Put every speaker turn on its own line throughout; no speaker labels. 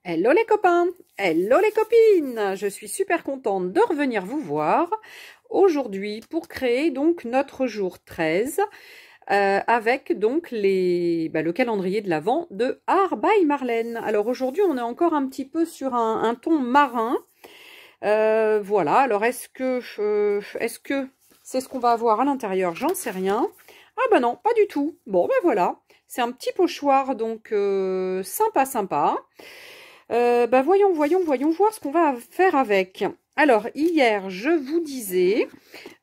Hello les copains, hello les copines, je suis super contente de revenir vous voir aujourd'hui pour créer donc notre jour 13 avec donc le calendrier de l'Avent de Art by Marlène. Alors aujourd'hui on est encore un petit peu sur un ton marin, voilà, alors est-ce que c'est ce qu'on va avoir à l'intérieur? J'en sais rien. Ah bah non, pas du tout. Bon ben voilà, c'est un petit pochoir donc sympa. Voyons voir ce qu'on va faire avec. Alors, hier, je vous disais,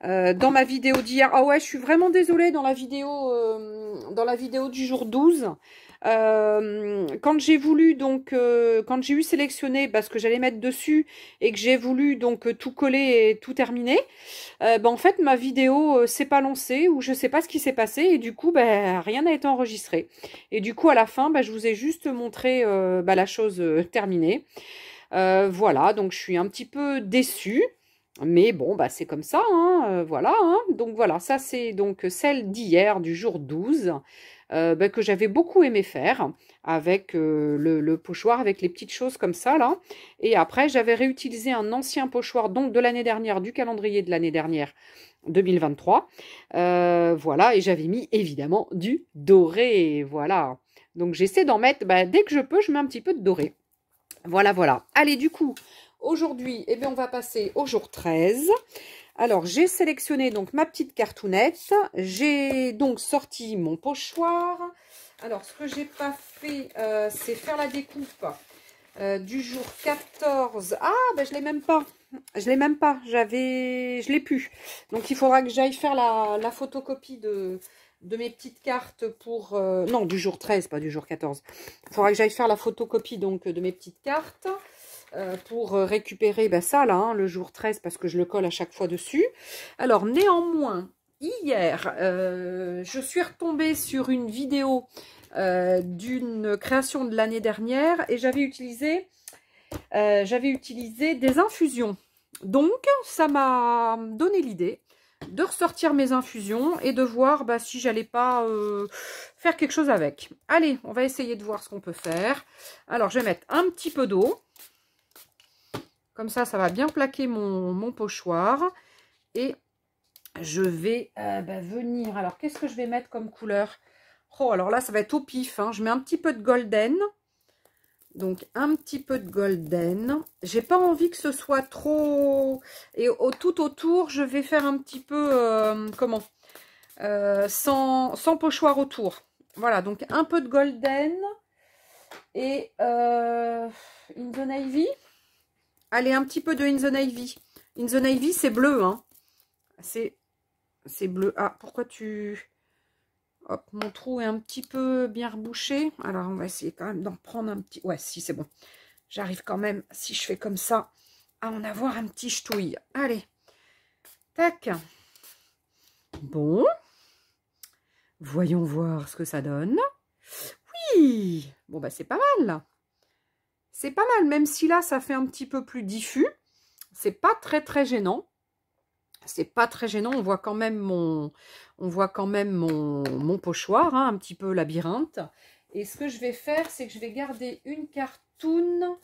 dans ma vidéo d'hier, ah ouais, je suis vraiment désolée dans la vidéo du jour 12, quand j'ai voulu, donc, quand j'ai eu sélectionné ce que j'allais mettre dessus et que j'ai voulu donc tout coller et tout terminer, en fait, ma vidéo s'est pas lancée ou je sais pas ce qui s'est passé et du coup, rien n'a été enregistré. Et du coup, à la fin, je vous ai juste montré la chose terminée. Voilà, donc je suis un petit peu déçue. Mais bon, c'est comme ça, hein, voilà. Hein. Donc voilà, ça c'est donc celle d'hier, du jour 12, que j'avais beaucoup aimé faire, avec le pochoir, avec les petites choses comme ça, là. Et après, j'avais réutilisé un ancien pochoir, donc de l'année dernière, du calendrier de l'année dernière, 2023. Voilà, et j'avais mis évidemment du doré, voilà. Donc j'essaie d'en mettre, dès que je peux, je mets un petit peu de doré. Voilà. Allez, du coup, aujourd'hui, on va passer au jour 13. Alors, j'ai sélectionné donc ma petite cartoonette. J'ai donc sorti mon pochoir. Alors, ce que j'ai pas fait, c'est faire la découpe du jour 14. Ah, je l'ai même pas. Je l'ai plus. Donc, il faudra que j'aille faire la photocopie de mes petites cartes pour... non, du jour 13, pas du jour 14. Il faudra que j'aille faire la photocopie donc de mes petites cartes pour récupérer ça là, hein, le jour 13, parce que je le colle à chaque fois dessus. Alors, néanmoins, hier, je suis retombée sur une vidéo d'une création de l'année dernière et j'avais utilisé des infusions. Donc, ça m'a donné l'idée de ressortir mes infusions et de voir si j'allais pas faire quelque chose avec. Allez, on va essayer de voir ce qu'on peut faire. Alors, je vais mettre un petit peu d'eau. Comme ça va bien plaquer mon pochoir. Et je vais venir... Alors, qu'est-ce que je vais mettre comme couleur? Oh, alors là, ça va être au pif. Hein. Je mets un petit peu de golden. Donc, un petit peu de golden. J'ai pas envie que ce soit trop... Et tout autour, je vais faire un petit peu... sans pochoir autour. Voilà, donc un peu de golden. Et In the Navy. Allez, un petit peu de In the Navy. In the Navy, c'est bleu, hein. C'est bleu. Ah, pourquoi tu... Hop, mon trou est un petit peu bien rebouché. Alors, on va essayer quand même d'en prendre un petit... Ouais, si, c'est bon. J'arrive quand même, si je fais comme ça, à en avoir un petit ch'touille. Allez. Tac. Bon. Voyons voir ce que ça donne. Oui. Bon, c'est pas mal, là. C'est pas mal, même si là, ça fait un petit peu plus diffus. C'est pas très gênant. C'est pas très gênant. On voit quand même mon pochoir, hein, un petit peu labyrinthe. Et ce que je vais faire, c'est que je vais garder une cartoon.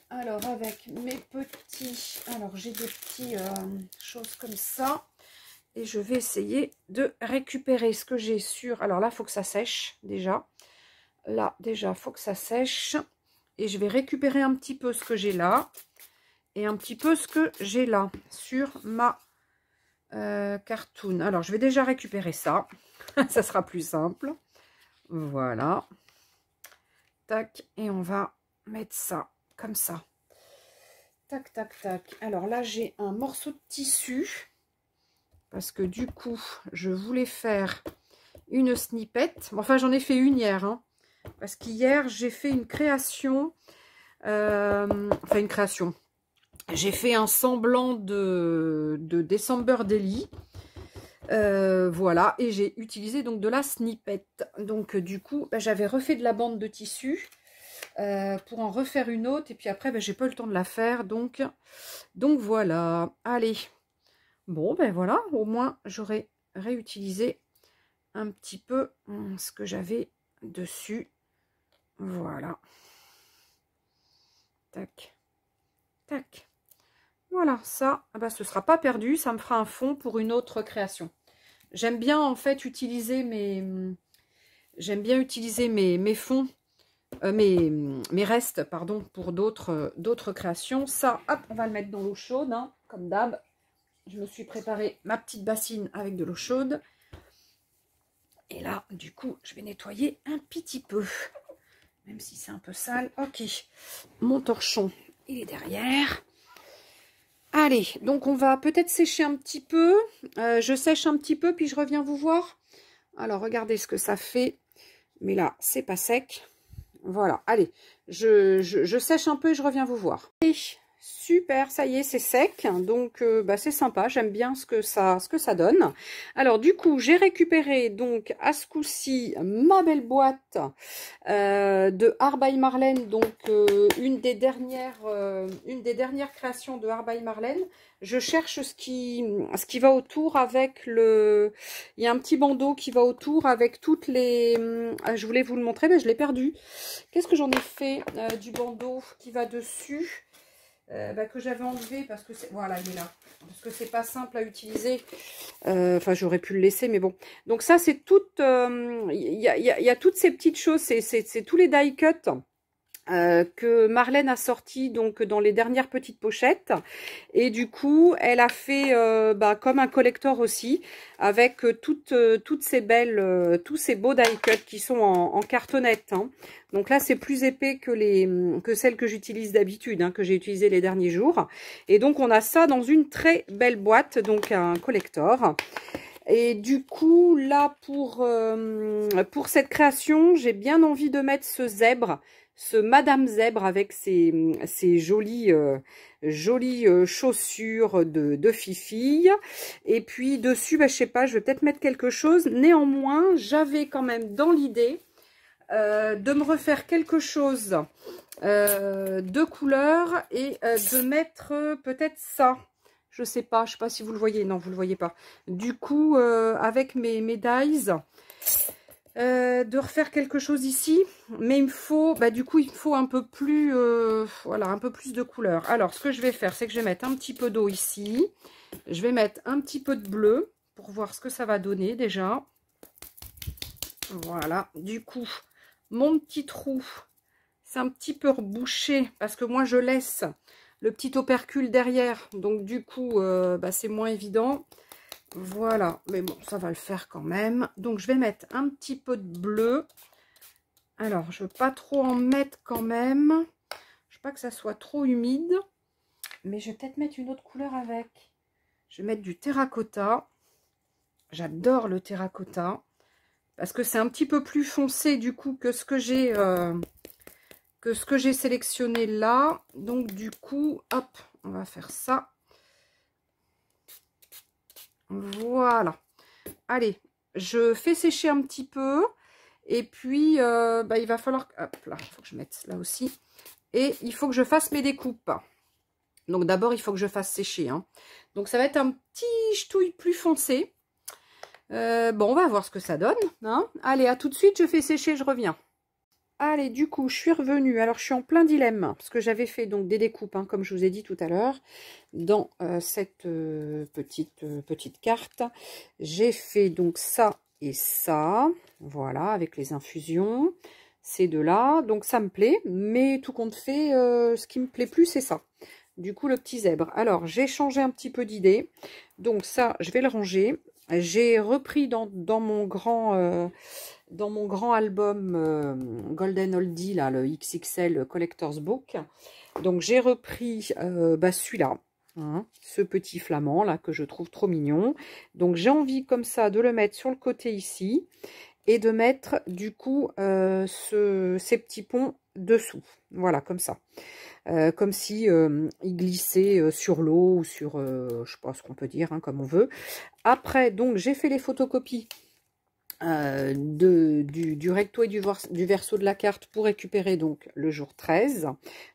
Alors, avec mes petits... Alors, j'ai des petits choses comme ça. Et je vais essayer de récupérer ce que j'ai sur... Alors là, il faut que ça sèche, déjà. Là, déjà, il faut que ça sèche. Et je vais récupérer un petit peu ce que j'ai là. Et un petit peu ce que j'ai là, sur ma cartoon. Alors, je vais déjà récupérer ça. Ça sera plus simple. Voilà. Tac. Et on va mettre ça comme ça. Tac. Alors là, j'ai un morceau de tissu. Parce que du coup, je voulais faire une snippet. Enfin, j'en ai fait une hier. Hein, parce qu'hier, j'ai fait une création. Enfin, une création. J'ai fait un semblant de December Daily. Voilà. Et j'ai utilisé donc de la snippet. Donc, du coup, j'avais refait de la bande de tissu. Pour en refaire une autre. Et puis après, j'ai pas eu le temps de la faire. Donc voilà. Allez. Bon, voilà, au moins, j'aurais réutilisé un petit peu ce que j'avais dessus. Voilà. tac, tac. Voilà, ça, bah, ce ne sera pas perdu, ça me fera un fond pour une autre création. J'aime bien en fait utiliser mes fonds, mes restes, pardon, pour d'autres créations. Ça, hop, on va le mettre dans l'eau chaude, hein, comme d'hab. Je me suis préparé ma petite bassine avec de l'eau chaude. Et là, du coup, je vais nettoyer un petit peu. Même si c'est un peu sale. Ok, mon torchon, il est derrière. Allez, donc on va peut-être sécher un petit peu. Je sèche un petit peu, puis je reviens vous voir. Alors, regardez ce que ça fait. Mais là, c'est pas sec. Voilà, allez, je sèche un peu et je reviens vous voir. Et super, ça y est, c'est sec. Donc, bah, c'est sympa, j'aime bien ce que ça donne. Alors, du coup, j'ai récupéré, donc, à ce coup-ci, ma belle boîte de Art by Marlène. Donc, une des dernières créations de Art by Marlène. Je cherche ce qui va autour avec le... Il y a un petit bandeau qui va autour avec toutes les... Je voulais vous le montrer, mais je l'ai perdu. Qu'est-ce que j'en ai fait du bandeau qui va dessus bah, que j'avais enlevé parce que c'est... Voilà, il est là. Parce que c'est pas simple à utiliser. Enfin, j'aurais pu le laisser, mais bon. Donc ça, c'est tout... Il y a toutes ces petites choses. C'est tous les die cuts que Marlène a sorti donc dans les dernières petites pochettes, et du coup elle a fait bah, comme un collector aussi avec toutes ces belles tous ces beaux die cuts qui sont en cartonnette, hein. Donc là c'est plus épais que celles que j'utilise d'habitude, hein, que j'ai utilisé les derniers jours, et donc on a ça dans une très belle boîte, donc un collector. Et du coup, là, pour cette création, j'ai bien envie de mettre ce zèbre, ce Madame Zèbre avec ses jolies chaussures de fifille. Et puis dessus, bah, je sais pas, je vais peut-être mettre quelque chose. Néanmoins, j'avais quand même dans l'idée de me refaire quelque chose de couleur et de mettre peut-être ça. Je sais pas si vous le voyez. Non, vous le voyez pas. Du coup, avec mes dies, de refaire quelque chose ici. Mais il me faut, bah, du coup, il me faut un peu plus, voilà, un peu plus de couleur. Alors, ce que je vais faire, c'est que je vais mettre un petit peu d'eau ici. Je vais mettre un petit peu de bleu pour voir ce que ça va donner déjà. Voilà. Du coup, mon petit trou, c'est un petit peu rebouché parce que moi, je laisse le petit opercule derrière, donc du coup bah, c'est moins évident. Voilà, mais bon, ça va le faire quand même. Donc je vais mettre un petit peu de bleu. Alors je veux pas trop en mettre quand même, je veux pas que ça soit trop humide, mais je vais peut-être mettre une autre couleur avec. Je vais mettre du terracotta. J'adore le terracotta parce que c'est un petit peu plus foncé du coup que ce que j'ai sélectionné là. Donc du coup, hop, on va faire ça. Voilà. Allez, je fais sécher un petit peu. Et puis, bah, il va falloir... Hop là, il faut que je mette là aussi. Et il faut que je fasse mes découpes. Donc d'abord, il faut que je fasse sécher, hein. Donc ça va être un petit ch'touille plus foncé. Bon, on va voir ce que ça donne, hein. Allez, à tout de suite, je fais sécher, je reviens. Allez, du coup, je suis revenue. Alors, je suis en plein dilemme parce que j'avais fait donc des découpes, hein, comme je vous ai dit tout à l'heure, dans cette petite carte. J'ai fait donc ça et ça, voilà, avec les infusions, ces deux-là. Donc, ça me plaît, mais tout compte fait, ce qui me plaît plus, c'est ça. Du coup, le petit zèbre. Alors, j'ai changé un petit peu d'idée. Donc, ça, je vais le ranger. J'ai repris dans mon grand album Golden Oldie, là, le XXL Collector's Book. Donc j'ai repris bah, celui-là, hein, ce petit flamand là que je trouve trop mignon. Donc j'ai envie comme ça de le mettre sur le côté ici et de mettre du coup ces petits ponts dessous. Voilà, comme ça. Comme si il glissait sur l'eau ou sur, je sais pas ce qu'on peut dire, hein, comme on veut. Après, donc j'ai fait les photocopies du recto et du verso de la carte pour récupérer donc le jour 13.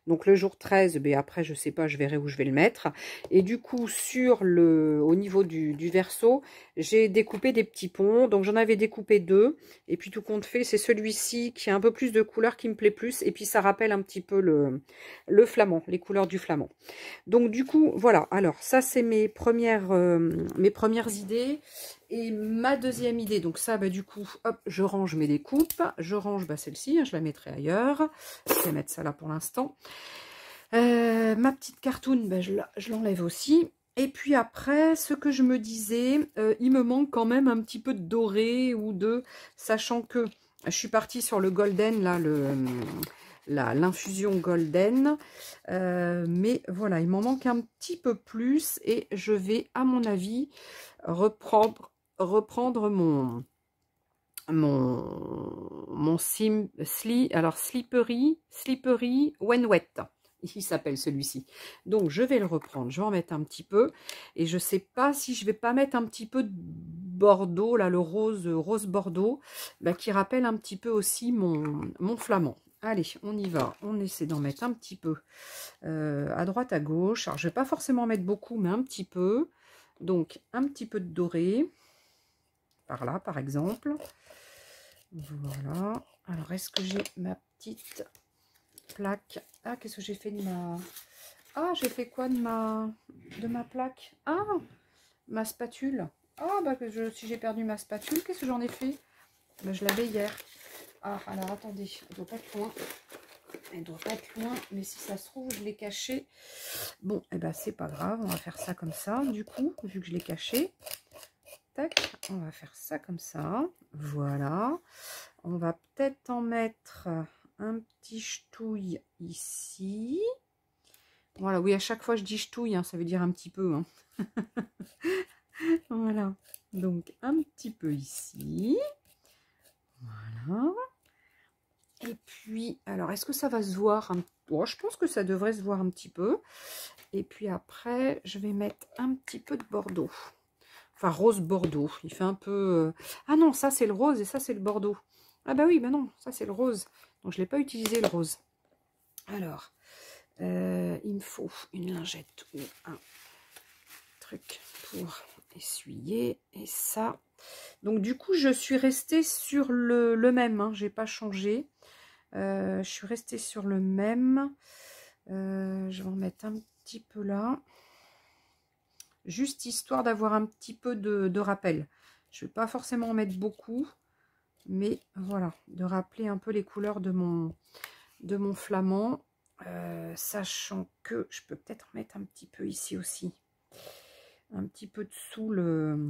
Donc le jour 13, ben après je sais pas, je verrai où je vais le mettre. Et du coup au niveau du verso, j'ai découpé des petits ponts. Donc j'en avais découpé deux. Et puis tout compte fait, c'est celui-ci qui a un peu plus de couleurs qui me plaît plus. Et puis ça rappelle un petit peu le flamand, les couleurs du flamand. Donc du coup, voilà. Alors ça c'est mes premières idées. Et ma deuxième idée, donc ça, bah, du coup, hop, je range mes découpes. Je range bah, celle-ci, hein, je la mettrai ailleurs. Je vais mettre ça là pour l'instant. Ma petite cartoon, bah, je l'enlève aussi. Et puis après, ce que je me disais, il me manque quand même un petit peu de doré ou de... Sachant que je suis partie sur le golden, là, l'infusion golden. Mais voilà, il m'en manque un petit peu plus. Et je vais, à mon avis, reprendre slippery when wet, il s'appelle celui-ci. Donc je vais le reprendre, je vais en mettre un petit peu et je sais pas si je vais pas mettre un petit peu de bordeaux là, le rose bordeaux, bah, qui rappelle un petit peu aussi mon flamand. Allez, on y va, on essaie d'en mettre un petit peu à droite à gauche. Alors je vais pas forcément mettre beaucoup, mais un petit peu. Donc un petit peu de doré par là, par exemple. Voilà. Alors, est-ce que j'ai ma petite plaque? Ah, qu'est-ce que j'ai fait de ma... Ah, j'ai fait quoi de ma plaque? Ah, ma spatule. Ah, bah, si j'ai perdu ma spatule, qu'est-ce que j'en ai fait? Bah, je l'avais hier. Ah, alors, attendez. Elle doit pas être loin. Elle doit pas être loin, mais si ça se trouve, je l'ai cachée. Bon, eh ben, c'est pas grave. On va faire ça comme ça, du coup, vu que je l'ai cachée. Tac, on va faire ça comme ça. Voilà. On va peut-être en mettre un petit ch'touille ici. Voilà, oui, à chaque fois je dis ch'touille, hein, ça veut dire un petit peu. Hein. Voilà. Donc, un petit peu ici. Voilà. Et puis, alors, est-ce que ça va se voir un... Oh, je pense que ça devrait se voir un petit peu. Et puis après, je vais mettre un petit peu de bordeaux. Enfin, rose bordeaux. Il fait un peu... Ah non, ça c'est le rose et ça c'est le bordeaux. Ah bah oui, bah non, ça c'est le rose. Donc je ne l'ai pas utilisé le rose. Alors, il me faut une lingette ou un truc pour essuyer. Et ça. Donc du coup, je suis restée sur le même. Hein, j'ai pas changé. Je suis restée sur le même. Je vais en mettre un petit peu là. Juste histoire d'avoir un petit peu de rappel. Je ne vais pas forcément en mettre beaucoup. Mais voilà, de rappeler un peu les couleurs de mon flamand. Sachant que je peux peut-être mettre un petit peu ici aussi. Un petit peu dessous le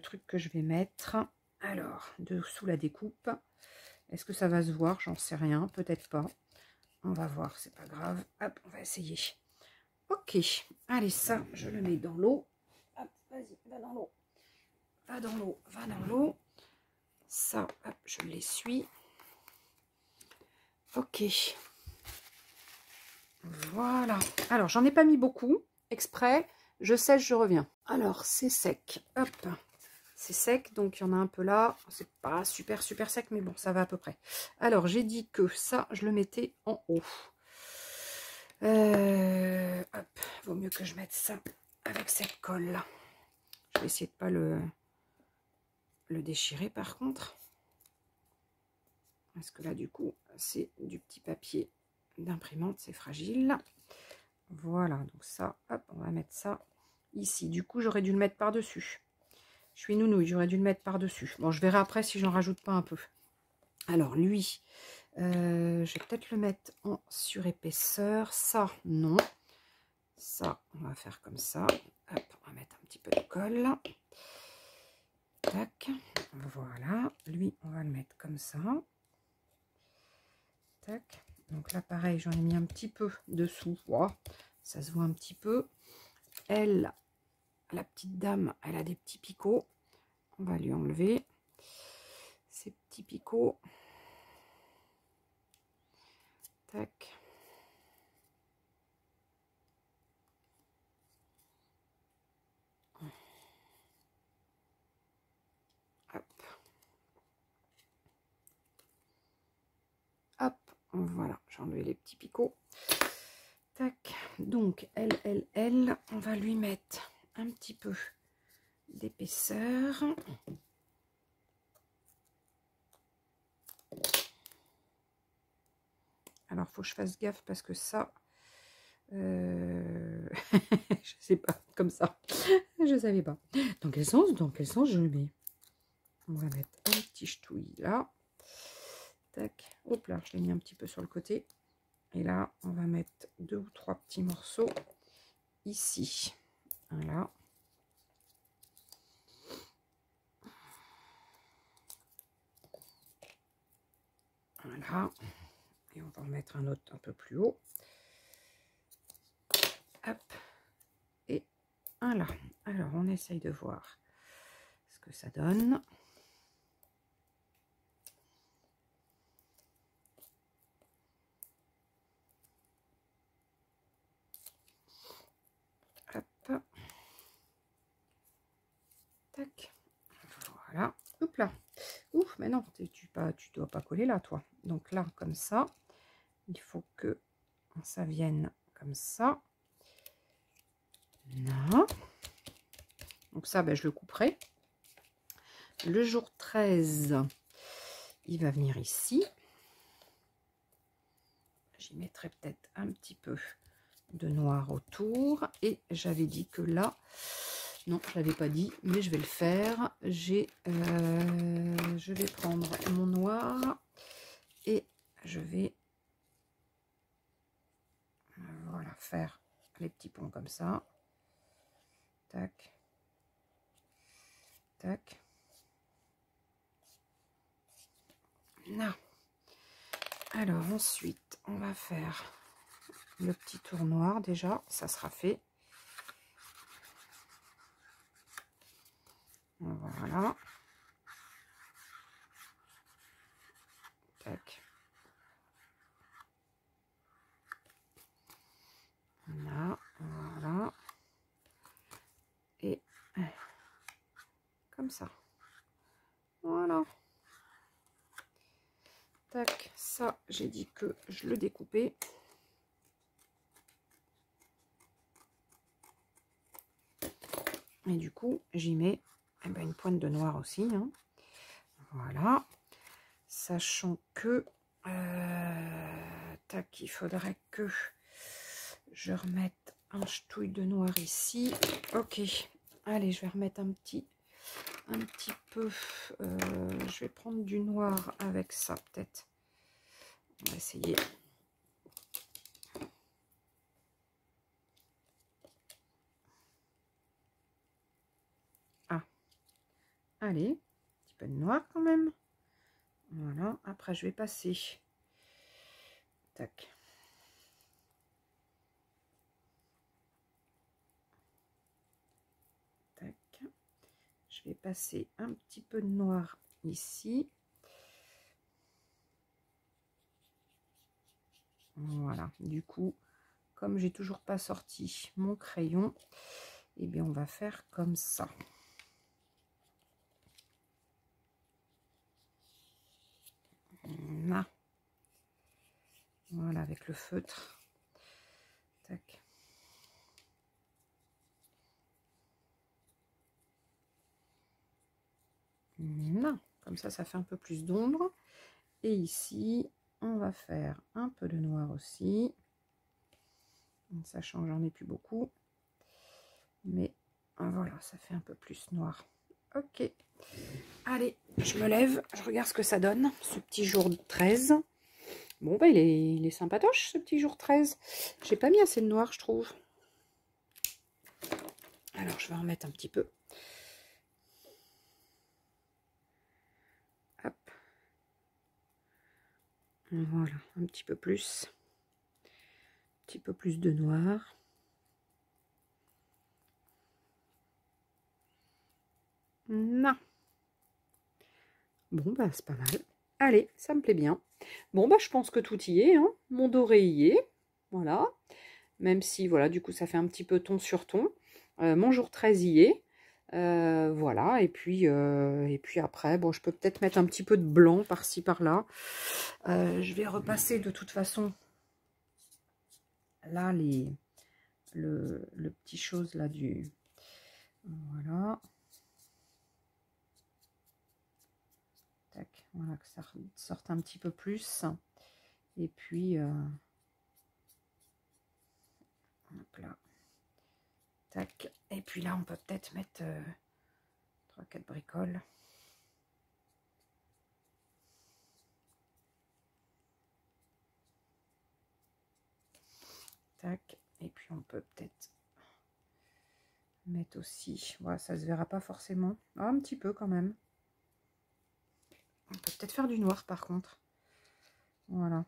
truc que je vais mettre. Alors, dessous la découpe. Est-ce que ça va se voir? J'en sais rien, peut-être pas. On va voir, c'est pas grave. Hop, on va essayer. Ok, allez, ça, je le mets dans l'eau. Hop, vas-y, va dans l'eau. Va dans l'eau, va dans l'eau. Ça, hop, je l'essuie. Ok. Voilà. Alors, j'en ai pas mis beaucoup. Exprès. Je sèche, je reviens. Alors, c'est sec. Hop. C'est sec, donc il y en a un peu là. C'est pas super sec, mais bon, ça va à peu près. Alors, j'ai dit que ça, je le mettais en haut. Hop. Vaut mieux que je mette ça avec cette colle là. Je vais essayer de pas le déchirer par contre. Parce que là, du coup, c'est du petit papier d'imprimante, c'est fragile. Voilà, donc ça, hop, on va mettre ça ici. Du coup, j'aurais dû le mettre par-dessus. Je suis nounouille, j'aurais dû le mettre par-dessus. Bon, je verrai après si j'en rajoute pas un peu. Alors, lui, je vais peut-être le mettre en surépaisseur. Ça, non. Ça, on va faire comme ça. Hop, on va mettre un petit peu de colle. Tac, voilà. Lui, on va le mettre comme ça. Tac. Donc là, pareil, j'en ai mis un petit peu dessous. Wow, ça se voit un petit peu. Elle, la petite dame, elle a des petits picots. On va lui enlever ces petits picots. Tac. Voilà, j'ai enlevé les petits picots. Tac, donc on va lui mettre un petit peu d'épaisseur. Alors, faut que je fasse gaffe parce que ça, je sais pas, comme ça, je savais pas. Dans quel sens je le mets? On va mettre un petit ch'touille là. Tac, hop là, je l'ai mis un petit peu sur le côté. Et là, on va mettre 2 ou 3 petits morceaux ici. Voilà. Voilà. Et on va en mettre un autre un peu plus haut. Hop. Et un là. Alors, on essaye de voir ce que ça donne. Hop. Tac. Voilà. Hop là. Ouf, mais non, tu dois pas coller là, toi. Donc là, comme ça, il faut que ça vienne comme ça. Là. Donc ça, ben, je le couperai. Le jour 13, il va venir ici. J'y mettrai peut-être un petit peu de noir autour. Et j'avais dit que là, non, je l'avais pas dit, mais je vais le faire. Je vais prendre mon noir et je vais voilà, faire les petits ponts comme ça. Tac. Tac. Là. Alors ensuite, on va faire le petit tour noir déjà, ça sera fait. Voilà. Tac. Là, voilà. Et comme ça. Voilà. Tac, ça, j'ai dit que je le découpais. Et du coup, j'y mets eh ben, une pointe de noir aussi. Hein. Voilà. Sachant que tac, il faudrait que je remette un ch'touille de noir ici. Ok. Allez, je vais remettre un petit peu. Je vais prendre du noir avec ça, peut-être. On va essayer. Ah. Allez, un petit peu de noir quand même. Voilà. Après, je vais passer. Tac. Tac. Je vais passer un petit peu de noir ici. Voilà, du coup, comme j'ai toujours pas sorti mon crayon, et bien on va faire comme ça. Là. Voilà, avec le feutre. Tac. Là. Comme ça fait un peu plus d'ombre. Et ici, on va faire un peu de noir aussi. Sachant que j'en ai plus beaucoup. Mais voilà, ça fait un peu plus noir. Ok. Allez, je me lève. Je regarde ce que ça donne, ce petit jour 13. Bon, bah, il est sympatoche, ce petit jour 13. J'ai pas mis assez de noir, je trouve. Alors, je vais en mettre un petit peu. Hop. Voilà, un petit peu plus. Un petit peu plus de noir. Non. Bon, bah, c'est pas mal. Allez, ça me plaît bien. Bon, bah, je pense que tout y est. Hein. Mon doré y est. Voilà. Même si, voilà, du coup, ça fait un petit peu ton sur ton. Mon jour 13 y est. Voilà, et puis après, bon, je peux peut-être mettre un petit peu de blanc par-ci, par-là. Je vais repasser de toute façon, là, le petit chose là du... Voilà. Tac, voilà, que ça sorte un petit peu plus. Et puis, hop là. Tac. Et puis là, on peut peut-être mettre 3-4 bricoles. Tac. Et puis on peut peut-être mettre aussi, voilà, ça se verra pas forcément, un petit peu quand même. On peut peut-être faire du noir par contre. Voilà.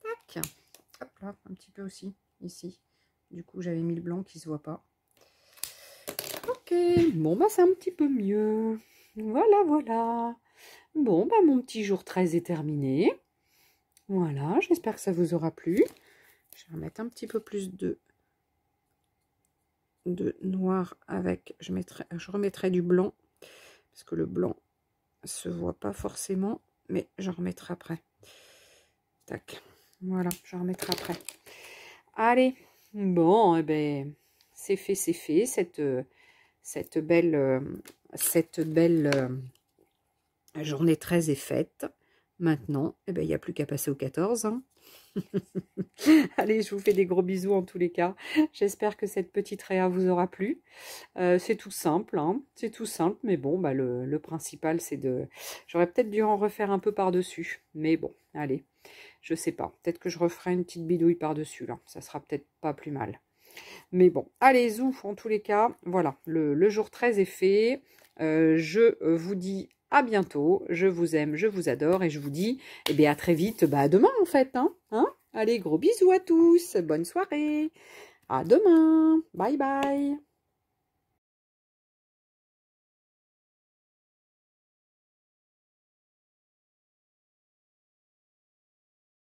Tac. Hop là, un petit peu aussi, ici. Du coup, j'avais mis le blanc qui se voit pas. Ok, bon bah c'est un petit peu mieux. Voilà, voilà. Bon bah mon petit jour 13 est terminé. Voilà, j'espère que ça vous aura plu. Je vais remettre un petit peu plus de noir avec, je remettrai du blanc, parce que le blanc se voit pas forcément, mais j'en remettrai après. Tac, voilà, j'en remettrai après. Allez, bon, eh ben, c'est fait, cette belle journée 13 est faite. Maintenant, eh ben, il n'y a plus qu'à passer au 14. Hein. Allez, je vous fais des gros bisous en tous les cas. J'espère que cette petite réa vous aura plu. C'est tout simple, hein. C'est tout simple, mais bon, bah, le principal, c'est de... J'aurais peut-être dû en refaire un peu par-dessus, mais bon, allez, je sais pas. Peut-être que je referai une petite bidouille par-dessus, là. Ça sera peut-être pas plus mal. Mais bon, allez, zouf, en tous les cas, voilà, le jour 13 est fait. Je vous dis à bientôt. Je vous aime, je vous adore et je vous dis eh bien, à très vite, bah, à demain en fait. Hein. Allez, gros bisous à tous. Bonne soirée. À demain. Bye bye.